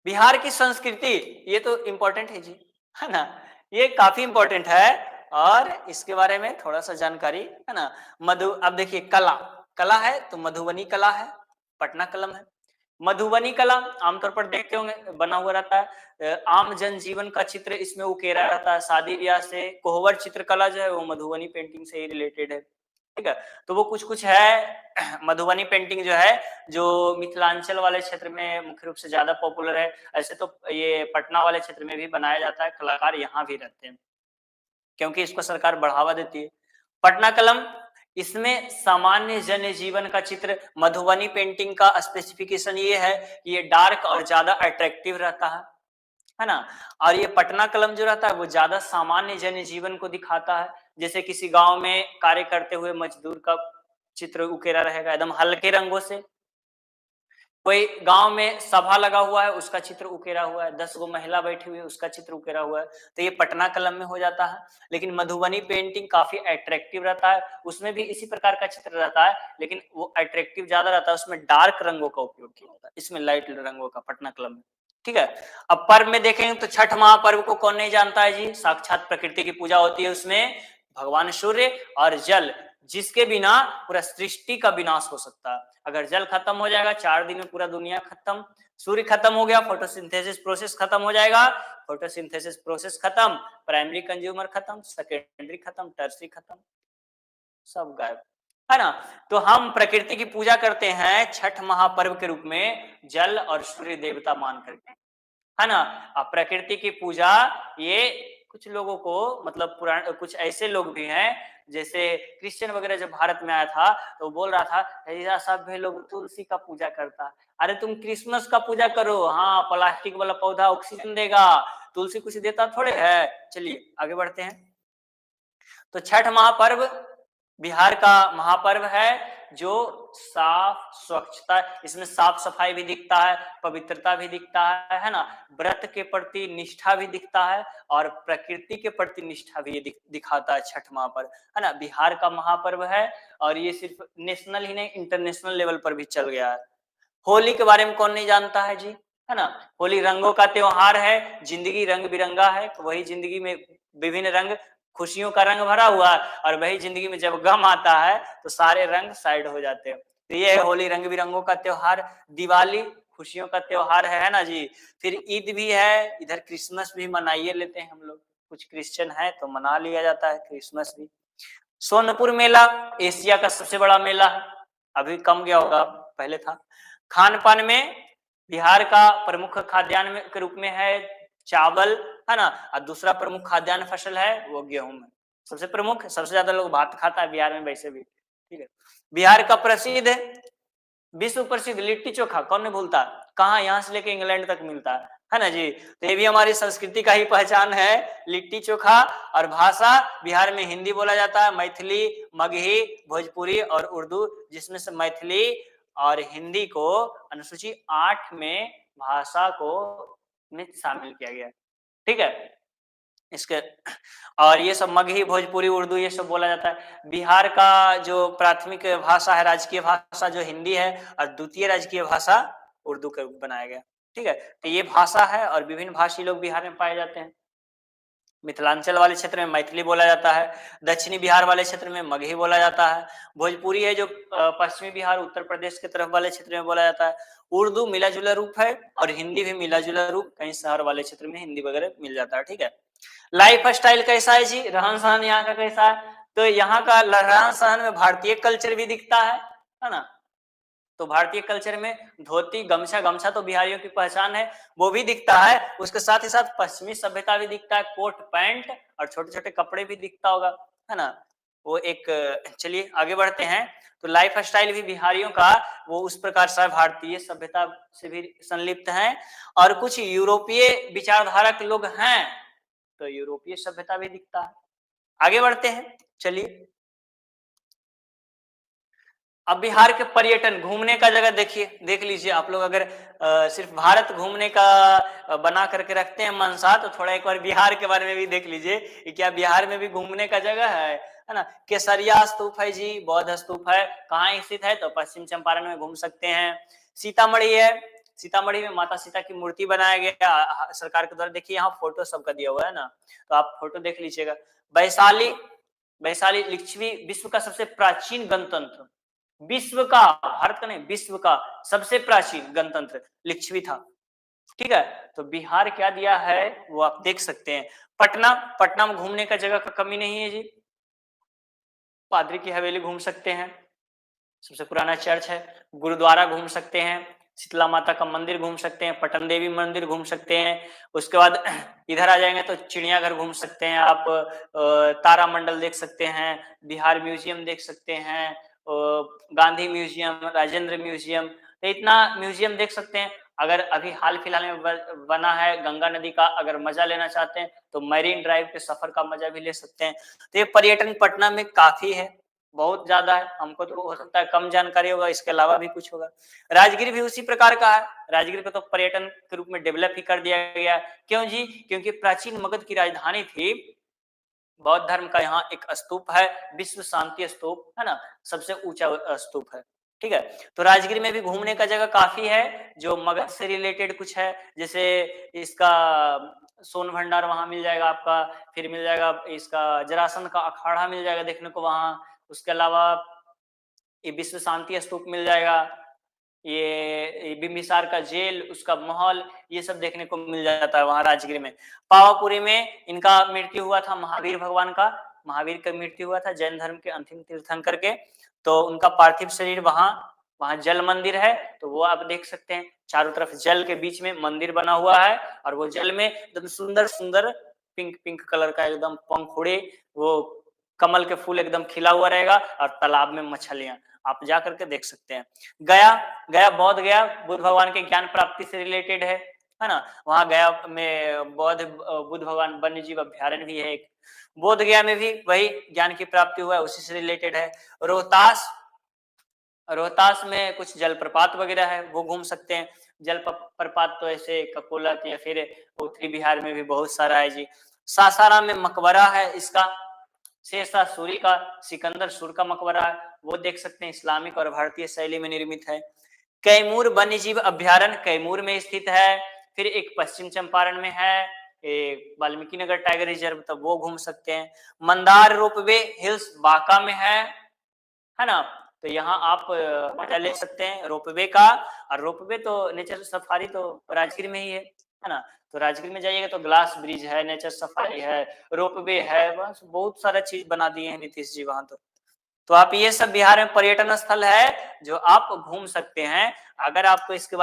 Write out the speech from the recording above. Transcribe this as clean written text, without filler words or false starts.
बिहार की संस्कृति, ये तो इम्पोर्टेंट है जी, है ना? ये काफ़ी इम्पोर्टेंट है और इसके बारे में थोड़ा-सा जानकारी, है ना? अब देखिए कला, कला है तो मधुबनी कला है, पटना कलम है। मधुबनी कला आमतौर पर देखते होंगे बना हुआ रहता है, आम जनजीवन का चित्र इसमें उकेरा रहता है, शादी-ब्याह से कोहबर चित्रकला जो है वो मधुबनी पेंटिंग से ही रिलेटेड है। ठीक है? तो वो कुछ-कुछ है मधुबनी पेंटिंग जो है, जो मिथिलांचल वाले क्षेत्र में मुख्य रूप से ज़्यादा पॉपुलर है। ऐसे तो ये पटना वाले क्षेत्र में भी बनाया जाता है, कलाकार यहाँ भी रहते हैं, क्योंकि इसको सरकार बढ़ावा देती है। पटना कलम, इसमें सामान्य जनजीवन का चित्र, मधुबनी पेंटिंग का स्पेसिफिकेशन ये है कि ये डार्क और ज़्यादा अट्रैक्टिव रहता है ना? और ये पटना कलम जो रहता है वो ज़्यादा सामान्य जनजीवन को दिखाता है। जैसे किसी गाँव में कार्य करते हुए मजदूर का चित्र उकेरा रहेगा एकदम हल्के रंगों से। कोई गाँव में सभा लगा हुआ है, उसका चित्र उकेरा हुआ है, 10 गो महिला बैठी हुई है, उसका चित्र उकेरा हुआ है, तो ये पटना कलम में हो जाता है। लेकिन मधुबनी पेंटिंग काफ़ी अट्रैक्टिव रहता है, उसमें भी इसी प्रकार का चित्र रहता है, लेकिन वो अट्रैक्टिव ज़्यादा रहता है, उसमें डार्क रंगों का उपयोग किया होता है, इसमें लाइट रंगों का पटना कलम में। ठीक है? अब पर्व में देखेंगे तो छठ महापर्व को कौन नहीं जानता है जी? साक्षात प्रकृति की पूजा होती है उसमें, भगवान सूर्य और जल, जिसके बिना पूरा सृष्टि का विनाश हो सकता है। अगर जल खत्म हो जाएगा 4 दिन में पूरा दुनिया खत्म, सूर्य खत्म हो गया फोटोसिंथेसिस प्रोसेस खत्म हो जाएगा, फोटोसिंथेसिस प्रोसेस खत्म, प्राइमरी कंज्यूमर खत्म, सेकेंडरी खत्म, टर्सरी खत्म, सब गायब, है ना? तो हम प्रकृति की पूजा करते हैं छठ महापर्व के रूप में, जल और सूर्य देवता मान करके, है ना? अब प्रकृति की पूजा, ये कुछ लोगों को मतलब कुछ ऐसे लोग भी हैं, जैसे क्रिश्चियन वगैरह जब भारत में आया था तो वो बोल रहा था ऐसा सब भी लोग तुलसी का पूजा करता है। अरे तुम क्रिसमस का पूजा करो, हाँ प्लास्टिक वाला पौधा ऑक्सीजन देगा, तुलसी कुछ देता थोड़े है। चलिए आगे बढ़ते हैं। तो छठ महापर्व बिहार का महापर्व है, जो साफ स्वच्छता, इसमें साफ सफाई भी दिखता है, पवित्रता भी दिखता है ना? व्रत के प्रति निष्ठा भी दिखता है और प्रकृति के प्रति निष्ठा भी ये दिखाता है छठ महापर्व, है ना? बिहार का महापर्व है और ये सिर्फ नेशनल ही नहीं इंटरनेशनल लेवल पर भी चल गया है। होली के बारे में कौन नहीं जानता है जी, है ना? होली रंगों का त्योहार है, जिंदगी रंग बिरंगा है, तो वही जिंदगी में विभिन्न रंग, खुशियों का रंग भरा हुआ है और वही जिंदगी में जब गम आता है तो सारे रंग साइड हो जाते हैं। तो ये है होली, रंग बिरंगों का त्योहार। दिवाली खुशियों का त्योहार है ना जी? फिर ईद भी है, इधर क्रिसमस भी मनाइए लेते हैं हम लोग, कुछ क्रिश्चियन है तो मना लिया जाता है क्रिसमस भी। सोनपुर मेला एशिया का सबसे बड़ा मेला है, अभी कम गया होगा, पहले था। खान पान में बिहार का प्रमुख खाद्यान्न के रूप में है चावल, है ना? और दूसरा प्रमुख खाद्यान्न फसल है वो गेहूं है। सबसे प्रमुख, सबसे ज्यादा लोग भात खाता है बिहार में वैसे भी। ठीक है? बिहार का प्रसिद्ध, विश्व प्रसिद्ध लिट्टी चोखा कौन नहीं भूलता, कहाँ यहाँ से लेके इंग्लैंड तक मिलता है ना जी? तो ये भी हमारी संस्कृति का ही पहचान है, लिट्टी चोखा। और भाषा बिहार में हिंदी बोला जाता है, मैथिली, मगही, भोजपुरी और उर्दू, जिसमें से मैथिली और हिंदी को अनुसूची 8 में भाषा को में शामिल किया गया है। ठीक है? इसके और ये सब मगही, भोजपुरी, उर्दू ये सब बोला जाता है। बिहार का जो प्राथमिक भाषा है, राजकीय भाषा जो हिंदी है, और द्वितीय राजकीय भाषा उर्दू का बनाया गया। ठीक है? तो ये भाषा है और विभिन्न भाषी लोग बिहार में पाए जाते हैं। मिथिलांचल वाले क्षेत्र में मैथिली बोला जाता है, दक्षिणी बिहार वाले क्षेत्र में मगही बोला जाता है, भोजपुरी है जो पश्चिमी बिहार उत्तर प्रदेश के तरफ वाले क्षेत्र में बोला जाता है, उर्दू मिला जुला रूप है और हिंदी भी मिला जुला रूप, कहीं शहर वाले क्षेत्र में हिंदी वगैरह मिल जाता है। ठीक है? लाइफ स्टाइल कैसा है जी, रहन सहन यहाँ का कैसा है? तो यहाँ का रहन सहन में भारतीय कल्चर भी दिखता है ना? तो भारतीय कल्चर में धोती, गमछा, गमछा तो बिहारियों की पहचान है, वो भी दिखता है। उसके साथ ही साथ पश्चिमी सभ्यता भी दिखता है, कोट पैंट और छोटे छोटे कपड़े भी दिखता होगा, है ना? वो एक, चलिए आगे बढ़ते हैं। तो लाइफ स्टाइल भी बिहारियों का वो उस प्रकार से भारतीय सभ्यता से भी संलिप्त है। और कुछ यूरोपीय विचारधारा के लोग हैं तो यूरोपीय सभ्यता भी दिखता है। आगे बढ़ते हैं, चलिए। अब बिहार के पर्यटन घूमने का जगह देखिए, देख लीजिए आप लोग, अगर सिर्फ भारत घूमने का बना करके रखते हैं मनसा, तो थोड़ा एक बार बिहार के बारे में भी देख लीजिए कि क्या बिहार में भी घूमने का जगह है ना? केसरिया स्तूप है जी, बौद्ध स्तूप है, कहाँ स्थित है? तो पश्चिम चंपारण में घूम सकते हैं। सीतामढ़ी है, सीतामढ़ी में माता सीता की मूर्ति बनाया गया सरकार के द्वारा। देखिए यहाँ फोटो सबका दिया हुआ है ना, तो आप फोटो देख लीजिएगा। वैशाली, वैशाली लिच्छवी विश्व का सबसे प्राचीन गणतंत्र, विश्व का, भारत का नहीं, विश्व का सबसे प्राचीन गणतंत्र लिच्छवी था। ठीक है, तो बिहार क्या दिया है वो आप देख सकते हैं। पटना, पटना में घूमने का जगह का कमी नहीं है जी। पादरी की हवेली घूम सकते हैं, सबसे पुराना चर्च है। गुरुद्वारा घूम सकते हैं, शीतला माता का मंदिर घूम सकते हैं, पटन देवी मंदिर घूम सकते हैं। उसके बाद इधर आ जाएंगे तो चिड़ियाघर घूम सकते हैं आप, तारामंडल देख सकते हैं, बिहार म्यूजियम देख सकते हैं, गांधी म्यूजियम, राजेंद्र म्यूजियम, तो इतना म्यूजियम देख सकते हैं। अगर अभी हाल फिलहाल में बना है गंगा नदी का, अगर मजा लेना चाहते हैं तो मैरीन ड्राइव के सफर का मजा भी ले सकते हैं। तो ये पर्यटन पटना में काफी है, बहुत ज्यादा है। हमको तो हो सकता है कम जानकारी होगा, इसके अलावा भी कुछ होगा। राजगीर भी उसी प्रकार का है। राजगीर को तो पर्यटन के रूप में डेवलप ही कर दिया गया। क्यों जी? क्योंकि प्राचीन मगध की राजधानी थी। बौद्ध धर्म का यहाँ एक स्तूप है, विश्व शांति स्तूप है ना, सबसे ऊंचा स्तूप है। ठीक है, तो राजगीर में भी घूमने का जगह काफी है, जो मगध से रिलेटेड कुछ है। जैसे इसका सोन भंडार वहां मिल जाएगा आपका, फिर मिल जाएगा इसका जरासंध का अखाड़ा मिल जाएगा देखने को वहां। उसके अलावा ये विश्व शांति स्तूप मिल जाएगा, ये बिंबिसार का जेल, उसका महल, ये सब देखने को मिल जाता है वहां राजगीर में। पावापुरी में इनका मृत्यु हुआ था, महावीर भगवान का, महावीर का मृत्यु हुआ था जैन धर्म के अंतिम तीर्थंकर के। तो उनका पार्थिव शरीर वहां, वहां जल मंदिर है, तो वो आप देख सकते हैं। चारों तरफ जल के बीच में मंदिर बना हुआ है, और वो जल में एकदम सुंदर सुंदर पिंक पिंक कलर का एकदम पंखुड़ी, वो कमल के फूल एकदम खिला हुआ रहेगा, और तालाब में मछलियां, आप जा करके देख सकते हैं। गया, गया बौद्ध गया बुद्ध भगवान के ज्ञान प्राप्ति से रिलेटेड है ना। वहां गया में बौद्ध बुद्ध भगवान वन्य जीव अभ्यारण्य भी है एक। बोध गया में भी वही ज्ञान की प्राप्ति हुआ है, उसी से रिलेटेड है। रोहतास, रोहतास में कुछ जलप्रपात वगैरह है, वो घूम सकते हैं। जलप्रपात तो ऐसे ककोला या फिर उत्तरी बिहार में भी बहुत सारा है जी। सासाराम में मकबरा है इसका, शेरशाह सूरी का, सिकंदर सूर का मकबरा है, वो देख सकते हैं, इस्लामिक और भारतीय शैली में निर्मित है। कैमूर वन्य जीव अभ्यारण्य कैमूर में स्थित है। फिर एक पश्चिम चंपारण में है, एक वाल्मीकि नगर टाइगर रिजर्व, तो वो घूम सकते हैं। मंदार रोपवे हिल्स बांका में है ना, तो यहाँ आप मजा ले सकते हैं रोपवे का। और रोपवे तो नेचर सफारी तो राजगीर में ही है ना, तो राजगीर में जाइएगा तो ग्लास ब्रिज है, नेचर सफारी है, रोपवे है, बस बहुत सारा चीज बना दिए हैं नीतीश जी वहां। तो आप ये सब बिहार में पर्यटन स्थल है जो आप घूम सकते हैं। अगर आपको इसके बारे